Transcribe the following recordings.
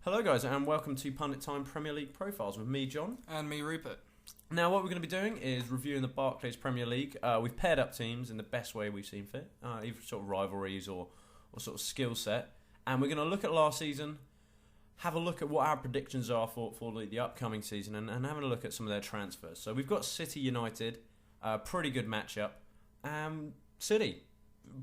Hello guys and welcome to Pundit Time Premier League Profiles with me, John. And me, Rupert. Now what we're going to be doing is reviewing the Barclays Premier League. We've paired up teams in the best way we've seen fit, either sort of rivalries or sort of skill set. And we're going to look at last season, have a look at what our predictions are for the upcoming season and having a look at some of their transfers. So we've got City United, pretty good matchup. City,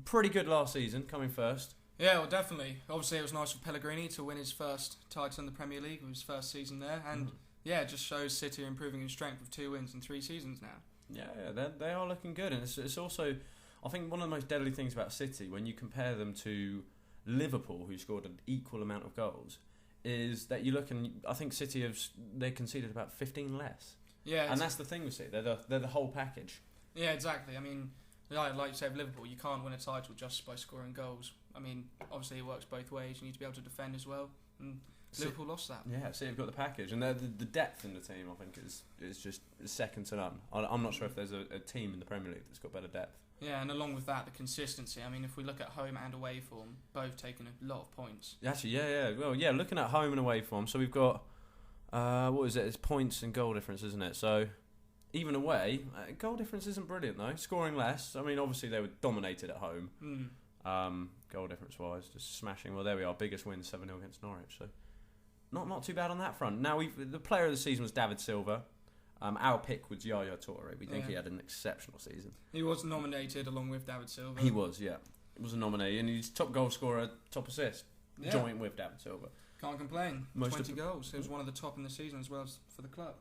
pretty good last season, coming first. Yeah, well, definitely. Obviously, it was nice for Pellegrini to win his first title in the Premier League with his first season there. And, yeah, it just shows City are improving in strength with 2 wins in 3 seasons now. Yeah, they are looking good. And it's also, I think, one of the most deadly things about City, when you compare them to Liverpool, who scored an equal amount of goals, is that you look and I think City they conceded about 15 less. Yeah, and that's the thing with City. They're the whole package. Yeah, exactly. I mean, like you say with Liverpool, you can't win a title just by scoring goals. I mean, obviously it works both ways. You need to be able to defend as well. And Liverpool lost that. Yeah, City have got the package, and the depth in the team, I think, is just second to none. I'm not sure if there's a team in the Premier League that's got better depth. Yeah, and along with that, the consistency. I mean, if we look at home and away form, both taking a lot of points. Actually, yeah. Well, yeah, looking at home and away form, so we've got, what is it? It's points and goal difference, isn't it? So, even away, goal difference isn't brilliant, though. Scoring less. I mean, obviously, they were dominated at home. Goal difference-wise, just smashing. Well, there we are. Biggest win, 7-0 against Norwich. So, not too bad on that front. Now, the player of the season was David Silva. Our pick was Yaya Toure. We think he had an exceptional season. He was nominated along with David Silva. He was, yeah. He was a nominee, and he's top goal scorer, top assist, joint with David Silva. Can't complain. 20 goals. He was one of the top in the season as well as for the club.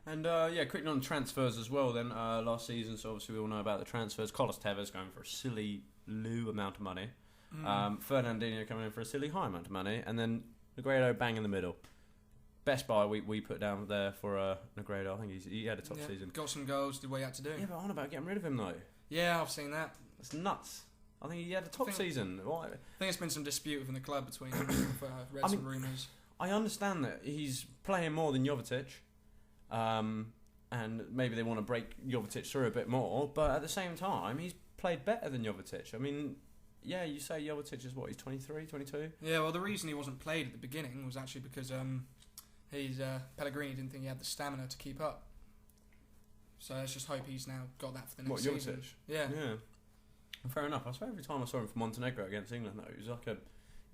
And quickly on transfers as well then, last season, so obviously we all know about the transfers. Carlos Tevez going for a silly low amount of money. Fernandinho coming in for a silly high amount of money. And then Negredo bang in the middle. Best buy we put down there for Negredo. I think he had a top season. Got some goals, did what he had to do. Yeah, but on about getting rid of him though. Yeah, I've seen that. That's nuts. I think he had a top season. I think there's been some dispute within the club between them. Read some rumours. I understand that he's playing more than Jovetic. And maybe they want to break Jovetic through a bit more, but at the same time, he's played better than Jovetic. I mean, yeah, you say Jovetic is what, he's 23, 22? Yeah, well, the reason he wasn't played at the beginning was actually because Pellegrini didn't think he had the stamina to keep up. So let's just hope he's now got that for the next season. Jovetic? Yeah. Fair enough. I swear every time I saw him for Montenegro against England, though, he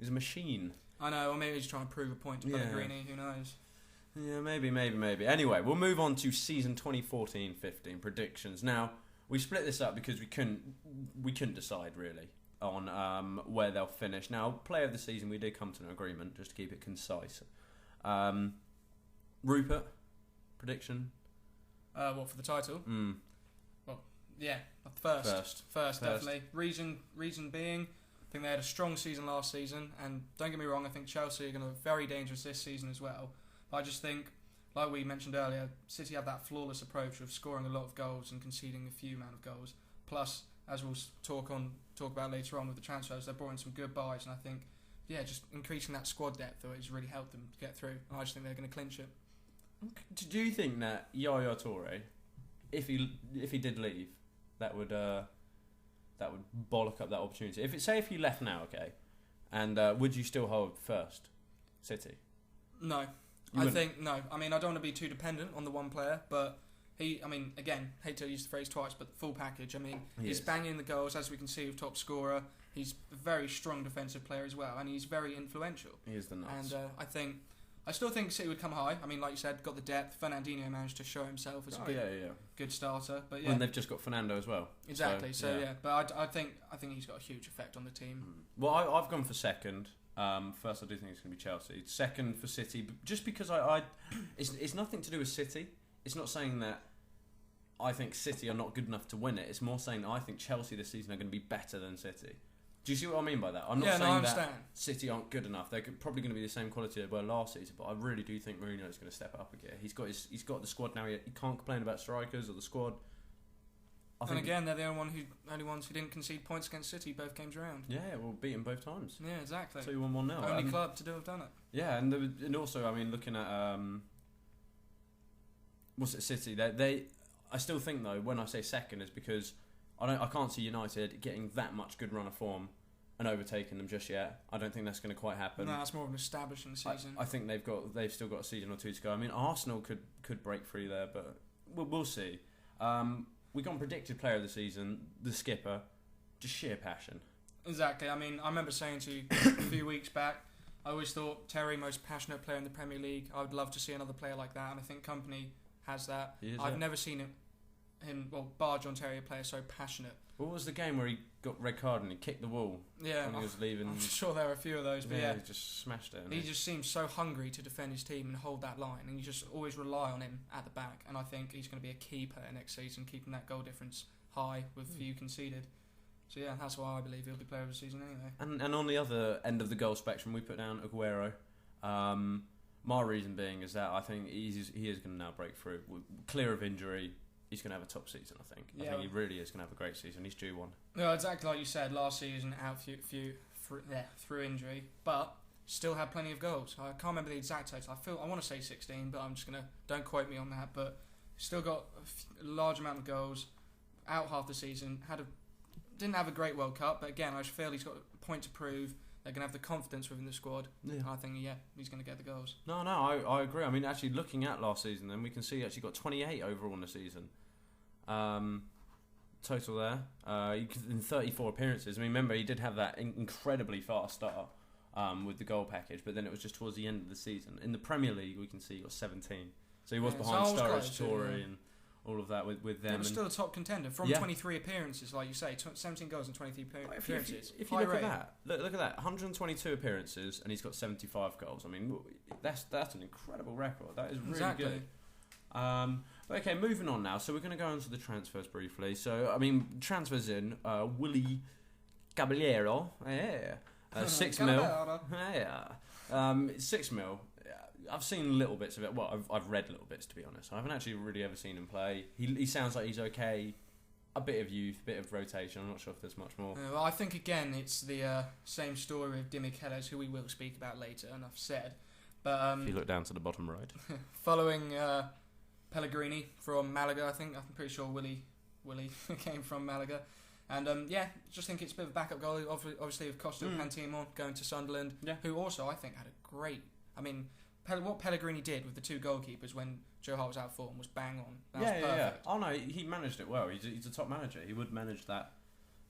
was a machine. I know, or maybe he's trying to prove a point to Pellegrini, who knows. Yeah, maybe. Anyway, we'll move on to season 2014-15 predictions. Now, we split this up because we couldn't decide really on where they'll finish. Now, player of the season, we did come to an agreement just to keep it concise. Rupert, prediction? What, for the title? Well, yeah, first definitely. Reason being, I think they had a strong season last season, and don't get me wrong, I think Chelsea are going to be very dangerous this season as well. I just think, like we mentioned earlier, City have that flawless approach of scoring a lot of goals and conceding a few amount of goals. Plus, as we'll talk about later on with the transfers, they've brought in some good buys, and I think, just increasing that squad depth has really helped them to get through. And I just think they're going to clinch it. Do you think that Yaya Toure, if he did leave, that would bollock up that opportunity? If he left now, okay, and would you still hold first, City? No. I think, no. I mean, I don't want to be too dependent on the one player, but again, hate to use the phrase twice, but full package. I mean, he's banging the goals, as we can see with top scorer. He's a very strong defensive player as well, and he's very influential. He is the nuts. And I still think City would come high. I mean, like you said, got the depth. Fernandinho managed to show himself as a good starter. But and they've just got Fernando as well. Exactly. So but I think he's got a huge effect on the team. Well, I've gone for second. First, I do think it's going to be Chelsea. Second for City, just because it's nothing to do with City. It's not saying that I think City are not good enough to win it. It's more saying that I think Chelsea this season are going to be better than City. Do you see what I mean by that? I'm not saying that City aren't good enough. They're probably going to be the same quality they were last season, but I really do think Mourinho is going to step up again. He's got the squad now. He can't complain about strikers or the squad. And again, they're the only ones who didn't concede points against City both games around. Yeah, we'll beat them both times. Yeah, exactly. 2-1-1 now. Only club to have done it. Yeah, and also, I mean, looking at City? I still think though, when I say second, is because I can't see United getting that much good run of form and overtaken them just yet. I don't think that's going to quite happen. No, it's more of an establishing season. I think they've still got a season or two to go. I mean, Arsenal could break through there, but we'll see. We got predicted player of the season, the skipper, just sheer passion. Exactly. I mean, I remember saying to you a few weeks back, I always thought Terry, most passionate player in the Premier League. I would love to see another player like that, and I think Company has that. I've never seen him, bar John Terry, a player so passionate. What was the game where he got red card and he kicked the wall? Yeah, when he was leaving. I'm sure there were a few of those, but yeah, he just smashed it. He just seems so hungry to defend his team and hold that line, and you just always rely on him at the back. And I think he's going to be a key player next season, keeping that goal difference high with few conceded. So yeah, that's why I believe he'll be player of the season anyway. And on the other end of the goal spectrum, we put down Aguero. My reason being is that I think he is going to now break through. Clear of injury, he's going to have a top season, I think. I think he really is going to have a great season. He's due one. No, exactly like you said, last season out through injury, but still had plenty of goals. I can't remember the exact total. I want to say 16, but I'm just going to, don't quote me on that, but still got a large amount of goals, out half the season, didn't have a great World Cup, but again, I feel he's got a point to prove. They're going to have the confidence within the squad. Yeah. I think, he's going to get the goals. No, I agree. I mean, actually, looking at last season, then we can see he actually got 28 overall in the season. Total there. In 34 appearances. I mean, remember, he did have that incredibly fast start with the goal package, but then it was just towards the end of the season. In the Premier League, we can see he got 17. So he was behind Sturridge, Toure, and all of that with them. He was still a top contender from 23 appearances, like you say, 17 goals and 23 appearances. If you look at that, look at that, 122 appearances, and he's got 75 goals. I mean, that's an incredible record. That is really good. But okay, moving on now. So we're going to go on to the transfers briefly. So, I mean, transfers in, Willy Caballero, 6 mil. 6 mil. I've seen little bits of it. Well, I've read little bits, to be honest. I haven't actually really ever seen him play. He sounds like he's okay. A bit of youth, a bit of rotation. I'm not sure if there's much more. Well, I think, again, it's the same story with Demichelis, who we will speak about later, enough said. But if you look down to the bottom right. Following Pellegrini from Malaga, I think. I'm pretty sure Willy came from Malaga. And, just think it's a bit of a backup goal, obviously, with Costa Pantimon going to Sunderland, who also, I think, had a great... I mean... what Pellegrini did with the two goalkeepers when Joe Hart was out of form was bang on. That was perfect. Yeah. Oh no, he managed it well. He's a top manager. He would manage that.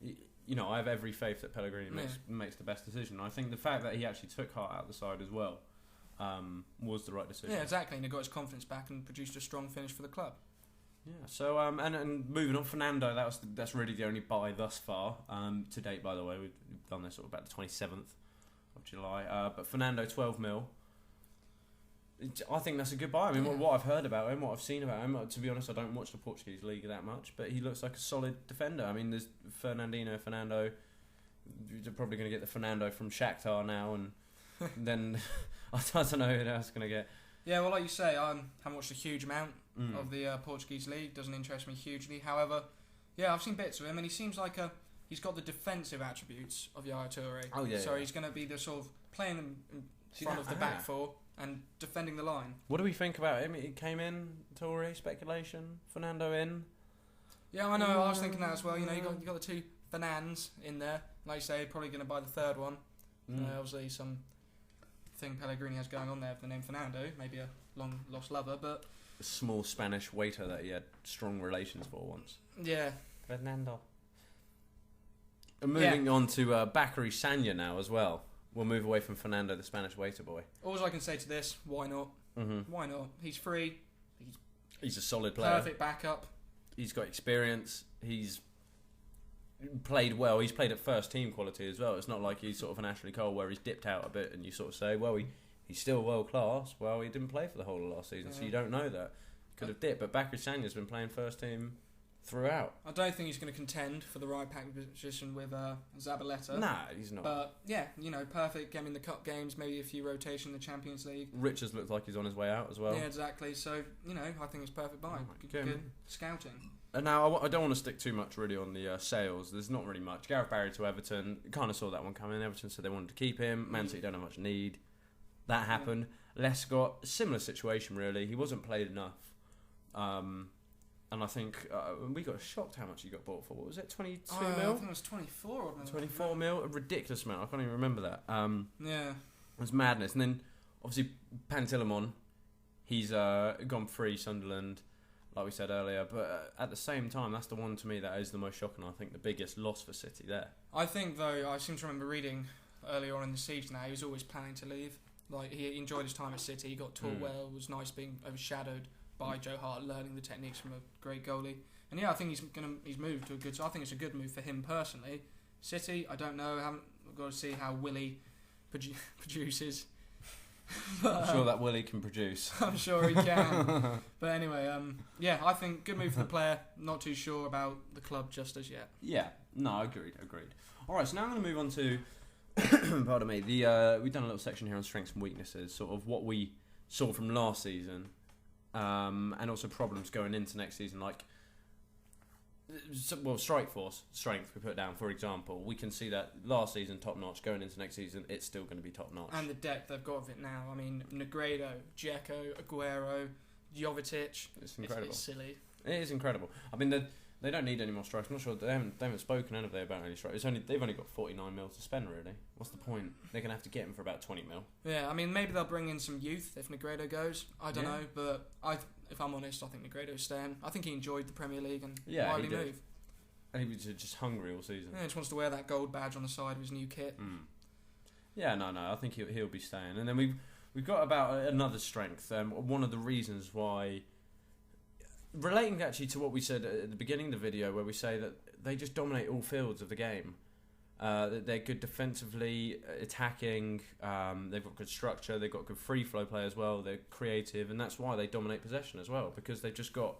I have every faith that Pellegrini makes the best decision. I think the fact that he actually took Hart out of the side as well was the right decision. Yeah, exactly. And he got his confidence back and produced a strong finish for the club. Yeah. So and moving on, Fernando. That's really the only buy thus far to date. By the way, we've done this about the 27th of July. But Fernando, 12 mil. I think that's a good buy. I mean, what I've heard about him, what I've seen about him, to be honest, I don't watch the Portuguese league that much, but he looks like a solid defender. I mean, there's Fernando. You're probably going to get the Fernando from Shakhtar now, and then I don't know who else going to get. Yeah, well, like you say, I haven't watched a huge amount of the Portuguese league. Doesn't interest me hugely. However, I've seen bits of him, and he seems like he's got the defensive attributes of Yaya Toure. Oh, yeah. So he's going to be the sort of playing in front of the back four and defending the line. What do we think about him? He came in, Toure, speculation, Fernando in. Yeah, I know. I was thinking that as well. You got the two Fernands in there. Like you say, probably going to buy the third one. Obviously, some thing Pellegrini has going on there with the name Fernando. Maybe a long lost lover, but a small Spanish waiter that he had strong relations for once. Yeah, Fernando. And moving on to Bakary Sagna now as well. We'll move away from Fernando, the Spanish waiter boy. All I can say to this, why not? Why not? He's free. He's a solid player. Perfect backup. He's got experience. He's played well. He's played at first team quality as well. It's not like he's sort of an Ashley Cole where he's dipped out a bit and you sort of say, well, he's still world class. Well, he didn't play for the whole of last season, so you don't know that. Could have dipped. But Bakary Sagna's been playing first team throughout. I don't think he's going to contend for the right back position with Zabaleta. Nah, he's not. But perfect. Get him in the cup games, maybe a few rotation in the Champions League. Richards looks like he's on his way out as well. Yeah, exactly. So, I think it's perfect buy. Good scouting. And now, I don't want to stick too much really on the sales. There's not really much. Gareth Barry to Everton, kind of saw that one coming. Everton said they wanted to keep him. Man City don't have much need. That happened. Lescott, similar situation really. He wasn't played enough. And I think we got shocked how much he got bought for. What was it, 22 I mil? think it was 24 or 24 mil, a ridiculous amount. I can't even remember that. Yeah. It was madness. And then, obviously, Pantilimon, he's gone free, Sunderland, like we said earlier. But at the same time, that's the one to me that is the most shocking. I think the biggest loss for City there. I think, though, I seem to remember reading earlier on in the season now, he was always planning to leave. Like, he enjoyed his time at City, he got taught well, it was nice being overshadowed by Joe Hart, learning the techniques from a great goalie. And yeah, I think he's moved to a good. So I think it's a good move for him personally. City, I don't know. I've got to see how Willie produces. I'm sure that Willie can produce. I'm sure he can. But anyway, yeah, I think good move for the player. Not too sure about the club just as yet. Yeah, no, agreed. All right, so now I'm going to move on to, pardon me, we've done a little section here on strengths and weaknesses, sort of what we saw from last season, and also problems going into next season, like, well, strike force, strength we put down, for example. We can see that last season, top-notch. Going into next season, it's still going to be top-notch. And the depth they've got of it now. I mean, Negredo, Dzeko, Aguero, Jovetic. It's incredible. It's silly. It is incredible. I mean, they don't need any more strikes. I'm not sure. They haven't spoken, have they, about any strikes? They've only got 49 mil to spend, really. What's the point? They're going to have to get him for about 20 mil. Yeah, I mean, maybe they'll bring in some youth if Negredo goes. I don't know, but if I'm honest, I think Negredo's staying. I think he enjoyed the Premier League and why would he move? And he was just hungry all season. Yeah, he just wants to wear that gold badge on the side of his new kit. Yeah, no, I think he'll be staying. And then we've got about another strength. One of the reasons why, relating actually to what we said at the beginning of the video, where we say that they just dominate all fields of the game. They're good defensively, attacking. They've got good structure. They've got good free flow play as well. They're creative, and that's why they dominate possession as well, because they've just got.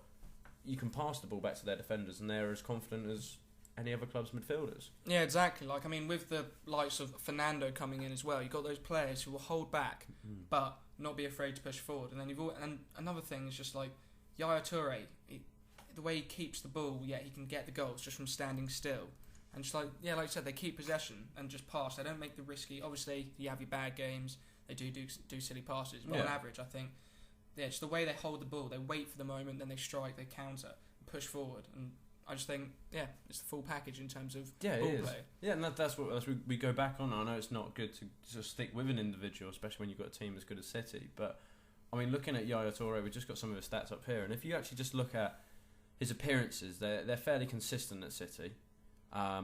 You can pass the ball back to their defenders, and they're as confident as any other club's midfielders. Yeah, exactly. Like, I mean, with the likes of Fernando coming in as well, you've got those players who will hold back, but not be afraid to push forward. And then and another thing is just like Yaya Toure, the way he keeps the ball, yet he can get the goals just from standing still. And just like I said, they keep possession and just pass. They don't make the risky. Obviously, you have your bad games. They do silly passes, but on average, I think. Yeah, just the way they hold the ball, they wait for the moment, then they strike, they counter, push forward, and I just think, it's the full package in terms of ball play. Yeah, and that's what we go back on. I know it's not good to just stick with an individual, especially when you've got a team as good as City. But I mean, looking at Yaya Toure, we've just got some of his stats up here, and if you actually just look at his appearances, they're fairly consistent at City.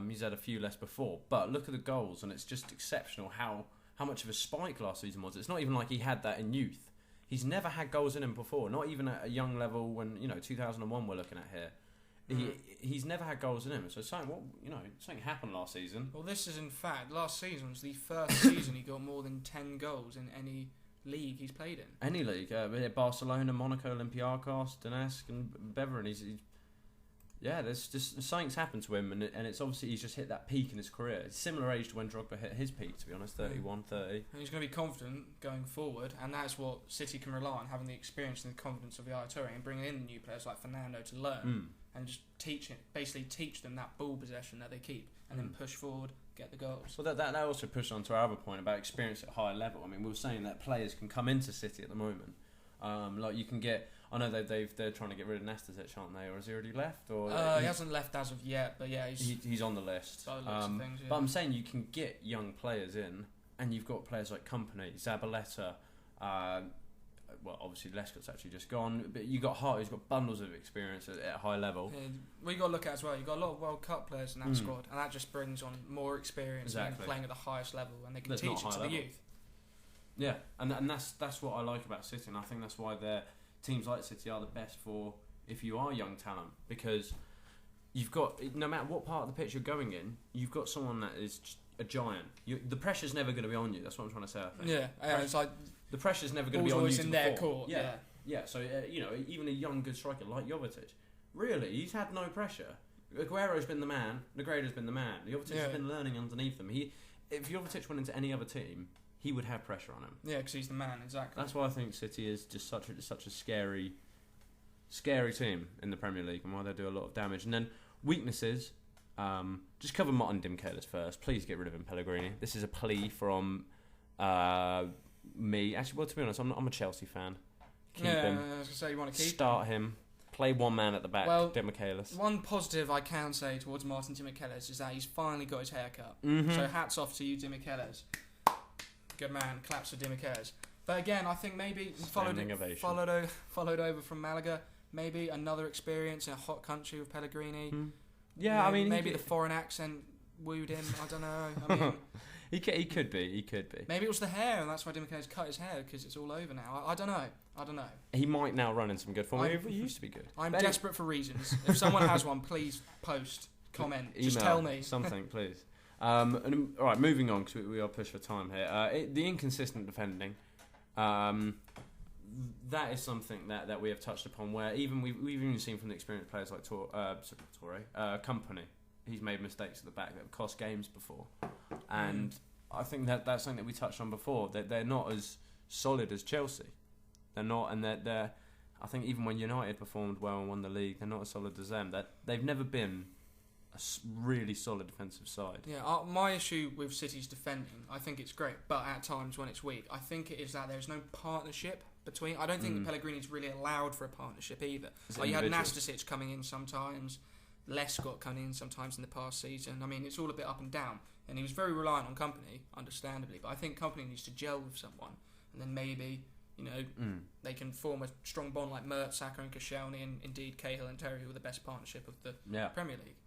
He's had a few less before, but look at the goals, and it's just exceptional how much of a spike last season was. It's not even like he had that in youth. He's never had goals in him before, not even at a young level when, 2001 we're looking at here. He's never had goals in him. So something happened last season. Well, this is in fact, last season was the first season he got more than 10 goals in any league he's played in. Any league. Barcelona, Monaco, Olympiacos, Donetsk and Beveren. There's just something's happened to him, and it's obviously he's just hit that peak in his career. It's similar age to when Drogba hit his peak, to be honest, 31, 30. And he's going to be confident going forward, and that's what City can rely on, having the experience and the confidence of Yaya Toure, and bringing in the new players like Fernando to learn and just teach them that ball possession that they keep, and then push forward, get the goals. Well, that also pushes on to our other point about experience at a higher level. I mean, we were saying that players can come into City at the moment. Like you can get. I know they're trying to get rid of Nastasic, aren't they? Or has he already left? Or he hasn't left as of yet, but yeah, he's on the list. By the looks of things, yeah. But I'm saying you can get young players in, and you've got players like Company, Zabaleta. Obviously Lescott's actually just gone, but you got Hart, who's got bundles of experience at a high level. Yeah, we got to look at as well. You've got a lot of World Cup players in that squad, and that just brings on more experience and playing at the highest level, and they can teach it to the youth. Yeah, and that's what I like about City, and I think that's why teams like City are the best for if you are young talent, because you've got, no matter what part of the pitch you're going in, you've got someone that is a giant. The pressure's never going to be on you. That's what I'm trying to say, I think. Yeah, it's like the pressure's never going to be on you in their court. Yeah. So even a young good striker like Jovetic, really, he's had no pressure. Aguero's been the man. Negredo's been the man. Jovetic has been learning underneath them. If Jovetic went into any other team, he would have pressure on him. Yeah, because he's the man, exactly. That's why I think City is just such a scary team in the Premier League, and why they do a lot of damage. And then weaknesses, just cover Martin Dimkelis first. Please get rid of him, Pellegrini. This is a plea from me. Actually, well, to be honest, I'm a Chelsea fan. Keep him. I was going to say, you want to keep Start him, Play one man at the back, Well, Demichelis. One positive I can say towards Martin Demichelis is that he's finally got his haircut. Mm-hmm. So hats off to you, Demichelis. Good man. Claps for Demichelis. But again, I think maybe followed over from Malaga. Maybe another experience in a hot country with Pellegrini. Yeah, I mean... Maybe the foreign accent wooed him. I don't know. I mean... He could be. Maybe it was the hair, and that's why Demichelis cut his hair, because it's all over now. I don't know. He might now run in some good form. He used to be good. I'm desperate for reasons. If someone has one, please post, comment, email, just tell me. Something, please. All right, moving on, because we are pushed for time here. The inconsistent defending, that is something that we have touched upon, where we've even seen from the experienced players like Company. He's made mistakes at the back that have cost games before, and I think that's something that we touched on before. That they're not as solid as Chelsea. They're not, and they're. I think even when United performed well and won the league, they're not as solid as them. That they've never been a really solid defensive side. Yeah, my issue with City's defending, I think it's great, but at times when it's weak, I think it is that there's no partnership between. I don't think that Pellegrini's really allowed for a partnership either. Like you had Nastasic coming in sometimes. Lescott coming in sometimes in the past season. I mean, it's all a bit up and down. And he was very reliant on Company, understandably. But I think Company needs to gel with someone. And then maybe, they can form a strong bond like Mert, Saka and Koscielny, and indeed Cahill and Terry, who are the best partnership of the Premier League.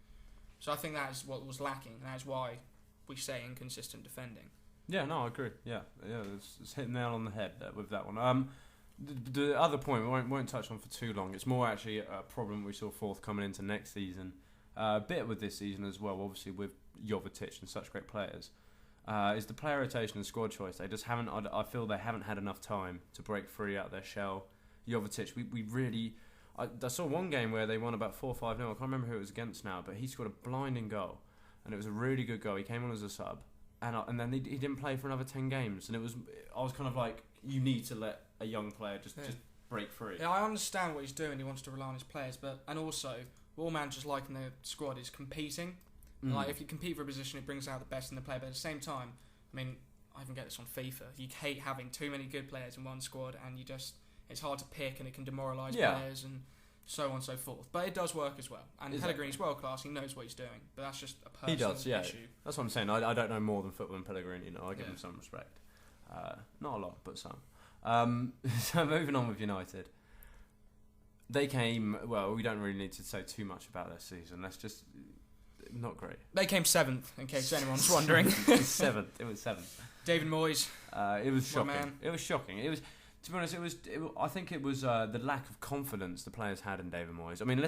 So I think that is what was lacking. And that is why we say inconsistent defending. Yeah, no, I agree. Yeah, it's hit the nail on the head with that one. The other point we won't touch on for too long. It's more actually a problem we saw forthcoming into next season, a bit with this season as well. Obviously with Jovetic and such great players, is the player rotation and squad choice. They just haven't. I feel they haven't had enough time to break free out of their shell. Jovetic, we really. I saw one game where they won about 4-5-0. I can't remember who it was against now, but he scored a blinding goal, and it was a really good goal. He came on as a sub, and then he didn't play for another 10 games, and I was kind of like, you need to let a young player just break free. Yeah, I understand what he's doing. He wants to rely on his players, and also all managers like in their squad is competing. Like if you compete for a position, it brings out the best in the player. But at the same time, I mean, I even get this on FIFA. You hate having too many good players in one squad, and it's hard to pick, and it can demoralise players and so on and so forth. But it does work as well. And Pellegrini's world class. He knows what he's doing. But that's just a personal issue. That's what I'm saying. I don't know more than football and Pellegrini. I give him some respect. Not a lot, but some. So moving on with United, they came. Well, we don't really need to say too much about their season. That's just not great. They came 7th, in case anyone's wondering. It was 7th. David Moyes. It was shocking. Man. It was shocking. It was. To be honest, I think it was the lack of confidence the players had in David Moyes. I mean,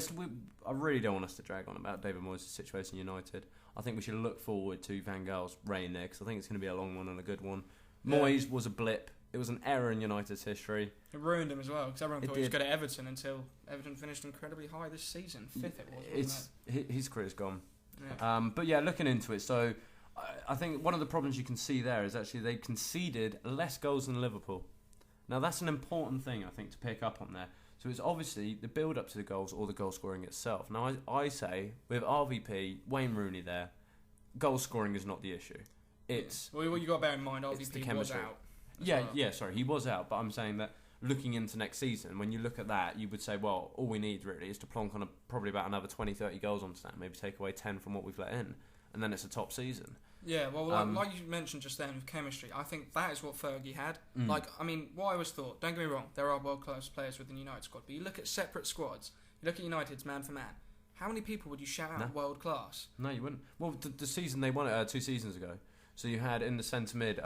I really don't want us to drag on about David Moyes' situation in United. I think we should look forward to Van Gaal's reign there, because I think it's going to be a long one and a good one. Moyes was a blip. It was an error in United's history. It ruined him as well, because everyone thought he was good at Everton until Everton finished incredibly high this season. 5th it was. His career's gone. Yeah. But yeah, looking into it, so I think one of the problems you can see there is actually they conceded less goals than Liverpool. Now that's an important thing, I think, to pick up on there. So it's obviously the build-up to the goals or the goal scoring itself. Now I say, with RVP, Wayne Rooney there, goal scoring is not the issue. It's well, you got to bear in mind, RVP was out. Sorry, he was out, but I'm saying that looking into next season, when you look at that, you would say, well, all we need really is to plonk on probably about another 20-30 goals onto that, maybe take away 10 from what we've let in, and then it's a top season. Yeah, well, like you mentioned just then with chemistry, I think that is what Fergie had. Like, I mean, what I always thought, don't get me wrong, there are world-class players within the United squad, but you look at separate squads, you look at United's man for man, how many people would you shout out world-class? No, you wouldn't. Well, the season they won it 2 seasons ago. So you had in the centre mid,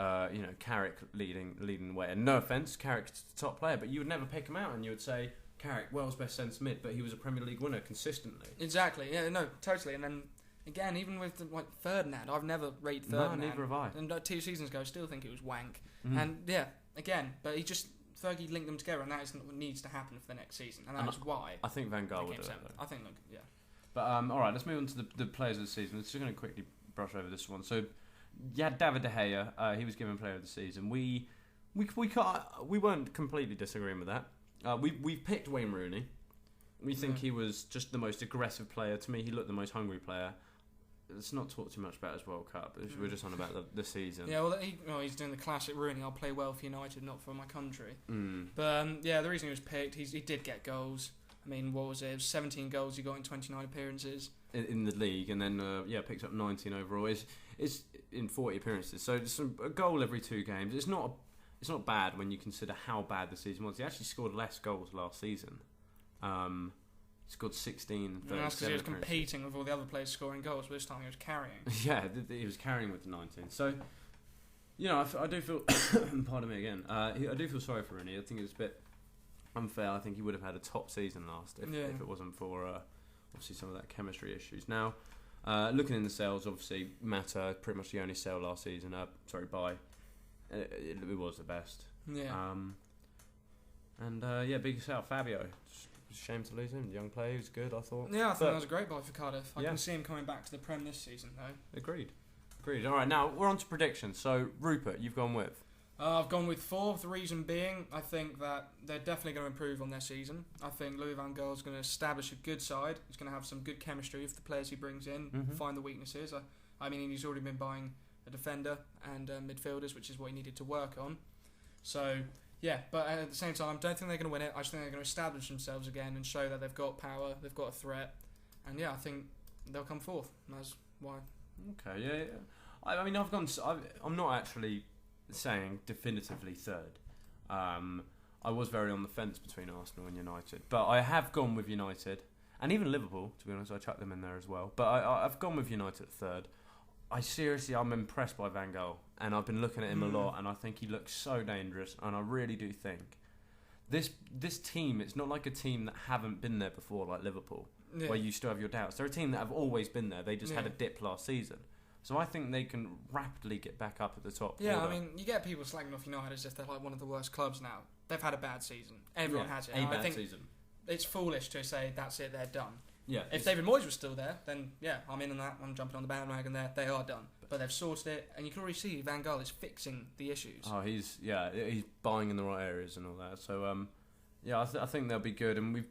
Carrick leading the way. And no offence, Carrick's the top player, but you would never pick him out and you would say, Carrick, world's best centre mid, but he was a Premier League winner consistently. Exactly, yeah, no, totally. And then, again, even with Ferdinand, I've never rated Ferdinand. No, neither have I. And 2 seasons ago, I still think it was wank. And yeah, again, but Fergie linked them together, and that is what needs to happen for the next season. And that's why. I think Van Gaal would do it, though. I think, yeah. But, alright, let's move on to the players of the season. Let's just going to quickly brush over this one. So, yeah, David De Gea, he was given Player of the Season. We weren't completely disagreeing with that. We picked Wayne Rooney. We think he was just the most aggressive player. To me, he looked the most hungry player. Let's not talk too much about his World Cup. We're just on about the season. Yeah, well, he's doing the classic Rooney. I'll play well for United, not for my country. But yeah, the reason he was picked, he did get goals. I mean, what was it? It was 17 goals he got in 29 appearances. In the league, and then picked up 19 overall. It's in 40 appearances, so it's a goal every 2 games. It's not bad when you consider how bad the season was. He actually scored less goals last season. He scored 16 and 37. That's because he was competing with all the other players scoring goals, but this time he was carrying. Yeah, he was carrying with the 19. So, I do feel, pardon me again, I do feel sorry for Rooney. I think it's a bit unfair. I think he would have had a top season last if it wasn't for obviously some of that chemistry issues. Now, looking in the sales, obviously Mata pretty much the only sale last season. It was the best. Yeah. Big sale, Fabio. Shame to lose him. Young player, who's good, I thought. Yeah, I think that was a great buy for Cardiff. I can see him coming back to the Prem this season, though. Agreed. All right, now we're on to predictions. So, Rupert, you've gone with? I've gone with 4. The reason being, I think that they're definitely going to improve on their season. I think Louis van Gaal's going to establish a good side. He's going to have some good chemistry with the players he brings in, find the weaknesses. I mean, he's already been buying a defender and midfielders, which is what he needed to work on. So, yeah, but at the same time, I don't think they're going to win it. I just think they're going to establish themselves again and show that they've got power, they've got a threat. And yeah, I think they'll come fourth. That's why. Okay, yeah. I mean, I'm not actually saying definitively third. I was very on the fence between Arsenal and United, but I have gone with United and even Liverpool. To be honest, I chucked them in there as well. But I've gone with United at third. I'm impressed by Van Gaal, and I've been looking at him a lot, and I think he looks so dangerous, and I really do think this team, it's not like a team that haven't been there before, like Liverpool, where you still have your doubts. They're a team that have always been there. They just had a dip last season. So I think they can rapidly get back up at the top. Yeah, I mean, you get people slagging off United as if they're like one of the worst clubs now. They've had a bad season. Everyone has it. A bad season. It's foolish to say that's it, they're done. Yeah. If David Moyes was still there, then yeah, I'm in on that. I'm jumping on the bandwagon there. They are done. But they've sorted it, and you can already see Van Gaal is fixing the issues. Oh, he's buying in the right areas and all that. So, I think they'll be good. And we've,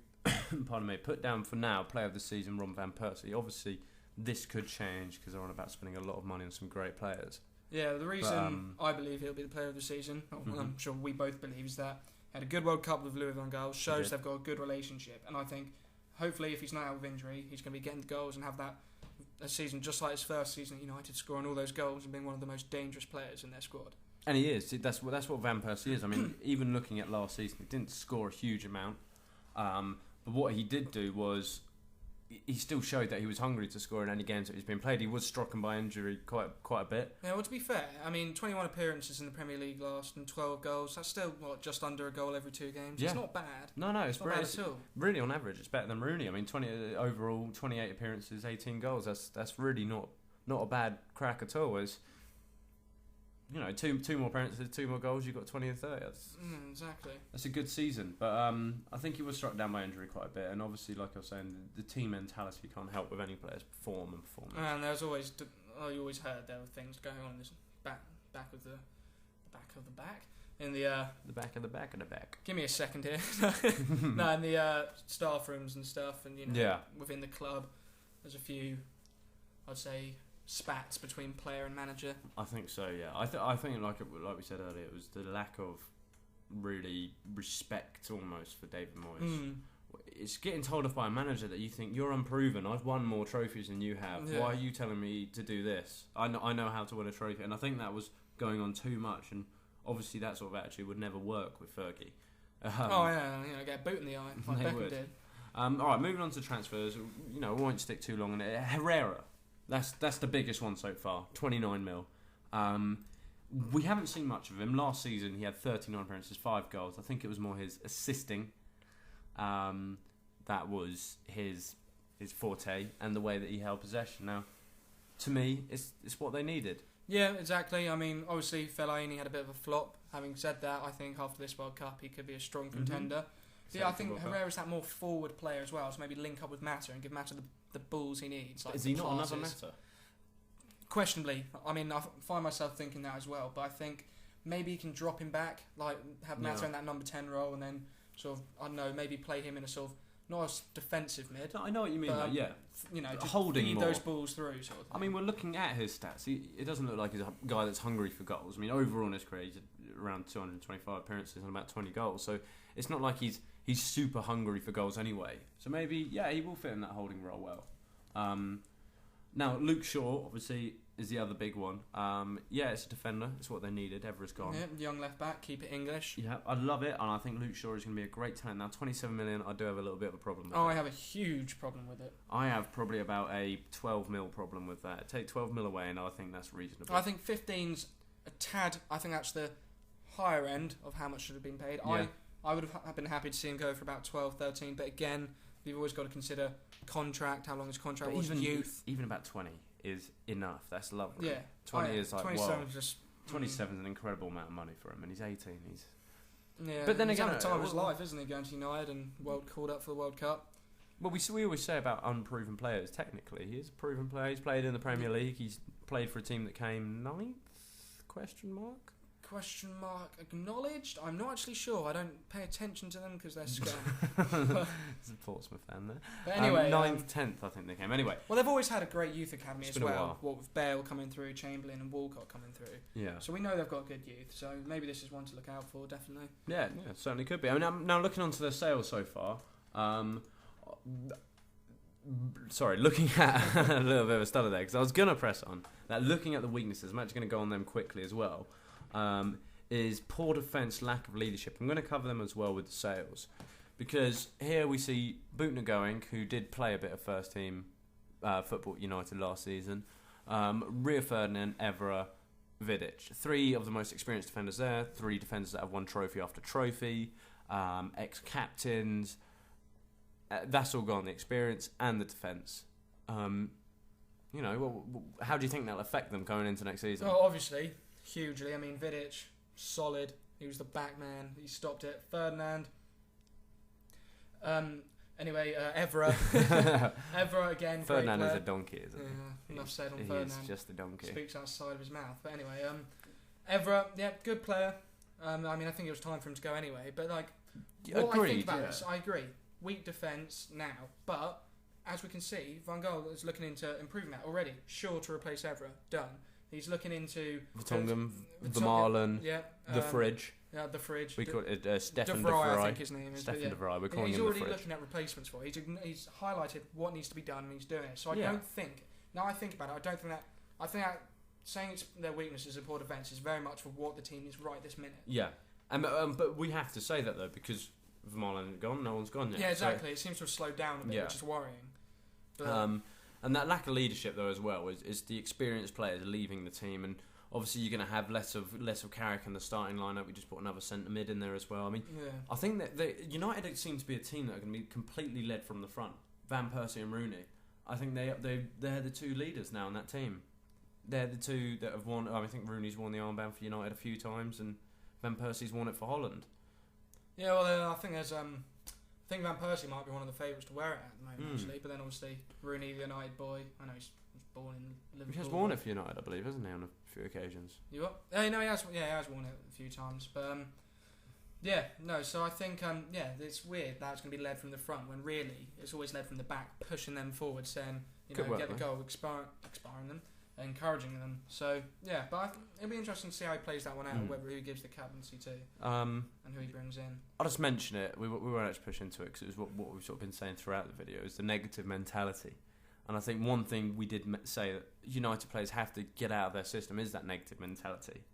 put down for now, player of the season, Ron Van Persie. Obviously, this could change because they're on about spending a lot of money on some great players. Yeah, the reason I believe he'll be the player of the season, I'm sure we both believe, is that he had a good World Cup with Louis van Gaal, shows they've got a good relationship, and I think hopefully if he's not out of injury, he's going to be getting the goals and have a season just like his first season at United, scoring all those goals and being one of the most dangerous players in their squad. And he is. That's what Van Persie is. I mean, even looking at last season, he didn't score a huge amount, but what he did do was he still showed that he was hungry to score in any games that he's been played. He was stricken by injury quite a bit. Yeah, well, to be fair, I mean, 21 appearances in the Premier League last and 12 goals. That's still just under a goal every 2 games. Yeah. It's not bad. No, it's not bad at all. Really, on average, it's better than Rooney. I mean, 20 overall, 28 appearances, 18 goals. That's really not a bad crack at all. It's, two more appearances, 2 more goals, you've got 20 and 30. Exactly. That's a good season. But I think he was struck down by injury quite a bit. And obviously, like I was saying, the team mentality can't help with any player's form and performance. And there's always, you always heard there were things going on in this back of the back. In the back of the back of the back. Give me a second here. No, in the staff rooms and stuff, and within the club, there's a few, I'd say, spats between player and manager. I think so. Yeah, I think like we said earlier, it was the lack of really respect almost for David Moyes. It's getting told off by a manager that you think you're unproven. I've won more trophies than you have. Yeah. Why are you telling me to do this? I know how to win a trophy, and I think that was going on too much. And obviously, that sort of attitude would never work with Fergie. Get a boot in the eye like Beckham did. All right, moving on to transfers. We won't stick too long on it. Herrera. That's the biggest one so far, 29 mil. We haven't seen much of him. Last season, he had 39 appearances, 5 goals. I think it was more his assisting that was his forte, and the way that he held possession. Now, to me, it's what they needed. Yeah, exactly. I mean, obviously, Fellaini had a bit of a flop. Having said that, I think after this World Cup, he could be a strong contender. Yeah, I think Herrera's that more forward player as well, so maybe link up with Mata and give Mata the balls he needs. Like, is he not another Mata? Questionably. I mean, I find myself thinking that as well, but I think maybe he can drop him back, like have Mata in that number 10 role, and then sort of, I don't know, maybe play him in a sort of, not a defensive mid. No, I know what you mean, but, just holding feed more. Those balls through, sort of thing. I mean, we're looking at his stats. It doesn't look like he's a guy that's hungry for goals. I mean, overall in his career, he's around 225 appearances and about 20 goals. So it's not like he's super hungry for goals anyway. So maybe, he will fit in that holding role well. Now, Luke Shaw, obviously, is the other big one. It's a defender. It's what they needed. Evra's gone. Yeah, young left back, keep it English. Yeah, I love it, and I think Luke Shaw is going to be a great talent. Now, 27 million, I do have a little bit of a problem with that. I have a huge problem with it. I have probably about a 12 mil problem with that. Take 12 mil away, and I think that's reasonable. I think 15's a tad. I think that's the higher end of how much should have been paid. Yeah. I would have been happy to see him go for about 12, 13, but again, you've always got to consider contract, how long his contract was, youth. Even about 20 is enough. That's lovely. Yeah. 20 is like, 27 wow. is just... 27 is an incredible amount of money for him, and he's 18. Yeah, but then he's again, having the time of his life, isn't he, going to United and called up for the World Cup? Well, we always say about unproven players, technically. He's a proven player. He's played in the Premier League. He's played for a team that came 9th? Question mark? Question mark acknowledged? I'm not actually sure. I don't pay attention to them because they're scum. There's a Portsmouth fan there. But anyway... 9th, 10th, I think they came. Anyway. Well, they've always had a great youth academy It's as been a well. while. What with Bale coming through, Chamberlain and Walcott coming through. Yeah. So we know they've got good youth. So maybe this is one to look out for, definitely. Yeah, certainly could be. I mean, I'm now looking onto their sales so far. Sorry, looking at a little bit of a stutter there because I was going to press on that. Looking at the weaknesses, I'm actually going to go on them quickly as well. Is poor defence, lack of leadership. I'm going to cover them as well with the sales because here we see Buchner going, who did play a bit of first team football at United last season. Rio Ferdinand, Evra, Vidic. 3 of the most experienced defenders there. 3 defenders that have won trophy after trophy. Ex-captains. That's all gone, the experience and the defence. How do you think that'll affect them going into next season? Well, obviously, hugely. I mean, Vidic, solid. He was the back man. He stopped it. Ferdinand. Evra. Evra again. Ferdinand is a donkey, isn't he? Yeah, enough said on Ferdinand. He's just a donkey. Speaks outside of his mouth. But anyway, Evra, good player. I think it was time for him to go anyway. But I think about this, I agree. Weak defence now, but as we can see, Van Gaal is looking into improving that already. Sure to replace Evra, done. He's looking into Vertonghen, Vermaelen, the fridge. Yeah, the fridge. We call it Stefan de Vrij, Vrij. I think his name is. Stefan de Vrij. We're calling he's him the already fridge. looking at replacements for it. He's highlighted what needs to be done and he's doing it. So I don't think. Now I think about it, I don't think that. I think that saying it's their weakness is a poor defence is very much for what the team is right this minute. Yeah, but we have to say that though because Vermaelen gone, no one's gone yet. Yeah, exactly. So, it seems to have slowed down a bit, which is worrying. But, and that lack of leadership though as well is the experienced players leaving the team, and obviously you're going to have less of Carrick in the starting lineup. We just put another centre mid in there as well. I mean, I think that United seem to be a team that are going to be completely led from the front. Van Persie and Rooney. I think they're the 2 leaders now in that team. They're the 2 that have won. I think Rooney's won the armband for United a few times, and Van Persie's won it for Holland. Yeah, well, I think there's I think Van Persie might be one of the favourites to wear it at the moment, actually. But then obviously Rooney, the United boy. I know he's born in Liverpool. He has worn it for United, I believe, hasn't he, on a few occasions? You what? No, he has. Yeah, he has worn it a few times. But So I think it's weird that it's going to be led from the front when really it's always led from the back, pushing them forward, saying get the goal, expiring them, encouraging them. So but it'll be interesting to see how he plays that one out, whether he gives the captaincy to, and who he brings in. I'll just mention it. We won't actually push into it because it was what we've sort of been saying throughout the video is the negative mentality. And I think one thing we did say that United players have to get out of their system is that negative mentality.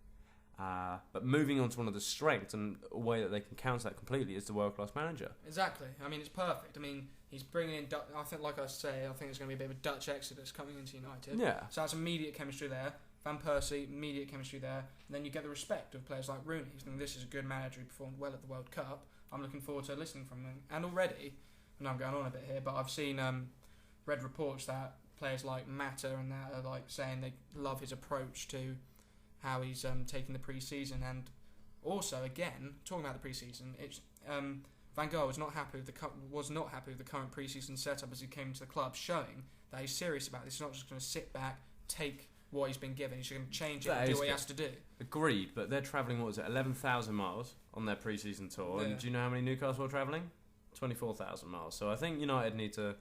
But moving on to one of the strengths and a way that they can counter that completely is the world-class manager. Exactly. I mean, it's perfect. I mean, he's bringing in... I think, like I say, I think it's going to be a bit of a Dutch exodus coming into United. Yeah. So that's immediate chemistry there. Van Persie, immediate chemistry there. And then you get the respect of players like Rooney. He's thinking, this is a good manager who performed well at the World Cup. I'm looking forward to listening from him. And already, I know I'm going on a bit here, but I've seen... read reports that players like Mata and that are like saying they love his approach to how he's taking the pre-season, and also again talking about the pre-season, it's Van Gaal was not happy with the current pre-season setup as he came to the club, showing that he's serious about this. He's not just going to sit back, take what he's been given. He's going to change it and do what he has to do. Agreed, but they're travelling 11,000 miles on their pre-season tour, and do you know how many Newcastle are travelling? 24,000 miles. So I think United need to.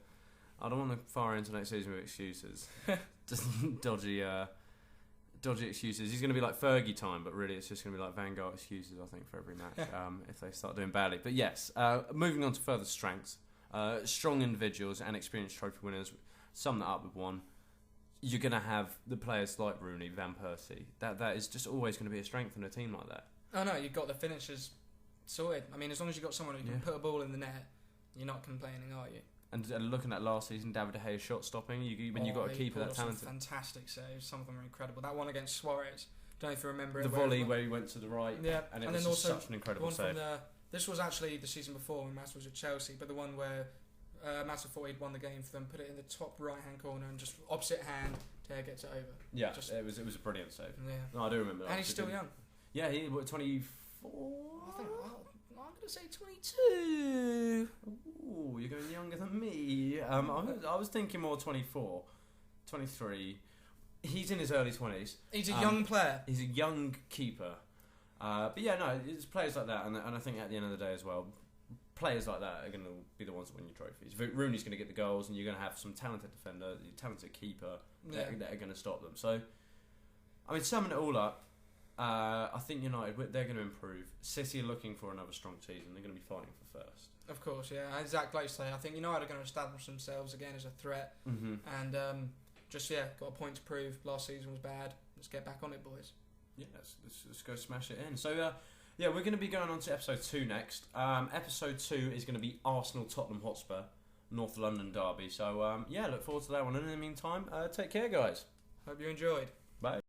I don't want to fire into next season with excuses. Just dodgy excuses. He's going to be like Fergie time, but really it's just going to be like Van Gogh excuses, I think, for every match if they start doing badly. But yes, moving on to further strengths. Strong individuals and experienced trophy winners. Sum that up with one. You're going to have the players like Rooney, Van Persie. That is just always going to be a strength in a team like that. Oh no, you've got the finishers sorted. I mean, as long as you've got someone who can put a ball in the net, you're not complaining, are you? And looking at last season, David De Gea's shot stopping, when you've got a keeper that talented. Fantastic saves, some of them are incredible. That one against Suarez, don't know if you remember it. The volley where he went to the right, and it was just such an incredible save. This was actually the season before when Mats was at Chelsea, but the one where Mats thought he'd won the game for them, put it in the top right-hand corner and just opposite hand to get it over. Yeah, it was a brilliant save. Yeah. No, I do remember that. And he's still young. Yeah, he was 24. I think I'm going to say 22. Ooh, you're going younger than me. I was thinking more 24, 23. He's in his early 20s. He's a young player. He's a young keeper. But yeah, no, it's players like that, and I think at the end of the day as well, players like that are going to be the ones that win your trophies. Rooney's going to get the goals, and you're going to have some talented defender, talented keeper that are going to stop them. So, I mean, summing it all up, I think United, they're going to improve. City are looking for another strong season. They're going to be fighting for first. Of course, yeah. Exactly like you say, I think United are going to establish themselves again as a threat. Mm-hmm. And got a point to prove. Last season was bad. Let's get back on it, boys. Yeah, let's go smash it in. So, we're going to be going on to episode 2 next. Episode 2 is going to be Arsenal-Tottenham Hotspur, North London derby. So, look forward to that one. And in the meantime, take care, guys. Hope you enjoyed. Bye.